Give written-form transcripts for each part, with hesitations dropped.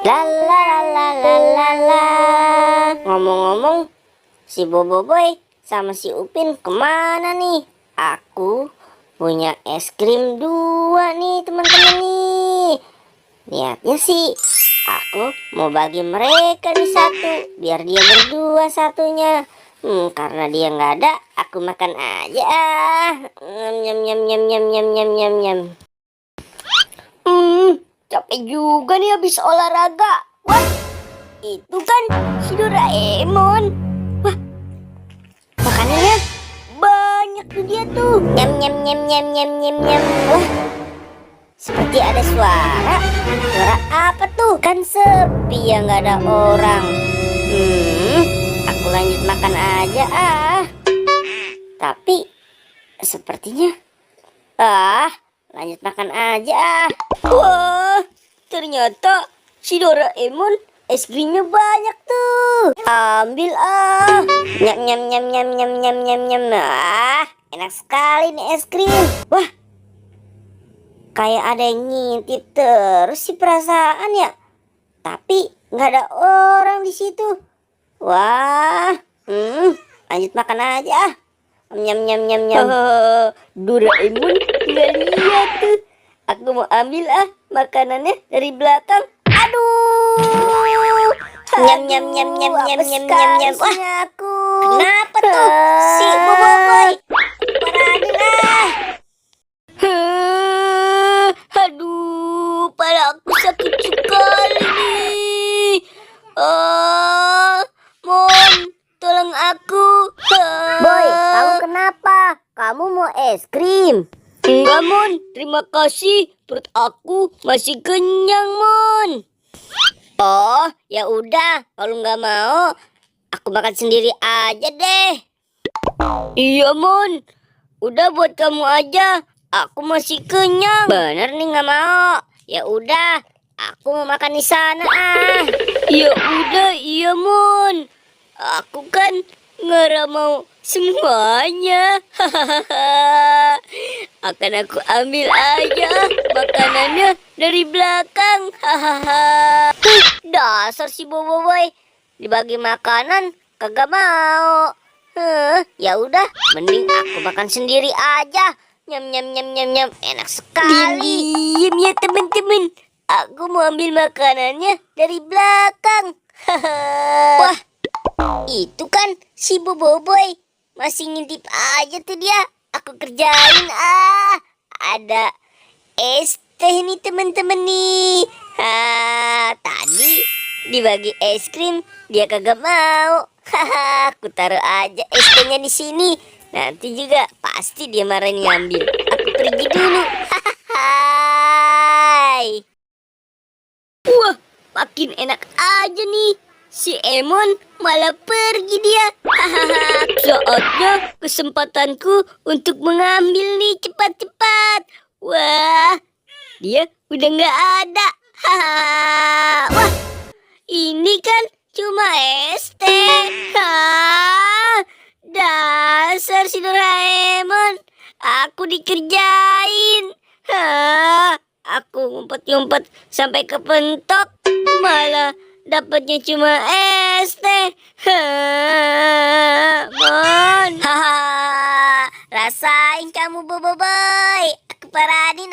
La la la la la la la. Ngomong-ngomong, si Boboiboy sama si Upin kemana nih? Aku punya es krim 2 nih teman-teman nih. Niatnya sih aku mau bagi mereka nih satu, biar dia berdua satunya. Karena dia nggak ada, aku makan aja. Nyam nyam nyam nyam nyam nyam nyam nyam. Capek juga nih habis olahraga. Wah, itu kan si Doraemon. Wah, makanannya banyak tuh dia tuh. Nyam nyam nyam nyam nyam nyam nyam. Wah, seperti ada suara. Suara apa tuh? Kan sepi ya, nggak ada orang. Aku lanjut makan aja Tapi sepertinya lanjut makan aja. Wah, ternyata si Doraemon es krimnya banyak tuh. Ambil Nyam nyam nyam nyam nyam nyam nyam nyam. Enak sekali nih es krim. Wah, kayak ada yang ngintip terus sih perasaan ya. Tapi nggak ada orang di situ. Wah, lanjut makan aja. Nyam nyam nyam nyam. Doraemon nggak lihat tuh. Aku mau ambil makanannya dari belakang. Aduh. Nyam nyam nyam nyam nyam nyam nyam nyam. Wah, aku. Kenapa tuh si Boboiboy? Parahin Aduh, pada aku sakit sekali nih. Mon, tolong aku. Boy, kamu kenapa? Kamu mau es krim? Enggak, Mon. Terima kasih. Perut aku masih kenyang, Mon. Oh, ya udah. Kalau nggak mau, aku makan sendiri aja deh. Iya, Mon. Udah buat kamu aja. Aku masih kenyang. Bener nih, nggak mau. Ya udah, aku mau makan di sana Ya udah, iya, Mon. Aku kan nggak mau semuanya. Akan aku ambil aja makanannya dari belakang. Dasar si Boboiboy, dibagi makanan kagak mau. Ya udah, mending aku makan sendiri aja. Nyam nyam nyam nyam nyam, enak sekali. Diam ya teman-teman, aku mau ambil makanannya dari belakang. Wah, itu kan si Boboiboy masih ngintip aja tuh dia. Aku kerjain ada es teh nih teman-teman nih. Tadi dibagi es krim dia kagak mau. Aku taruh aja es tehnya di sini. Nanti juga pasti dia marahin ngambil. Aku pergi dulu. Wah, makin enak aja nih. Si Emon malah pergi dia. Saatnya kesempatanku untuk mengambil nih, cepat-cepat. Wah, dia udah nggak ada. Wah, ini kan cuma es teh. Dasar si Doraemon, aku dikerjain. Aku ngumpet-ngumpet sampai kepentok, malah dapatnya cuma es teh. Mon. Rasain kamu Boboiboy. Aku parahin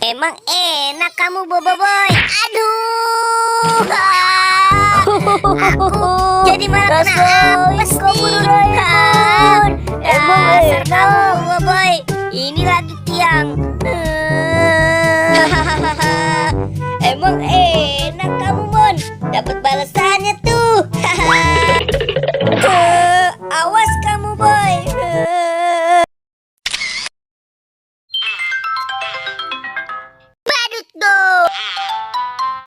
Emang enak kamu Boboiboy. Aduh. Aku jadi malah kena apes nih. Dasar kamu Boboiboy. Ini lagi tiang. Emang enak kamu Boy.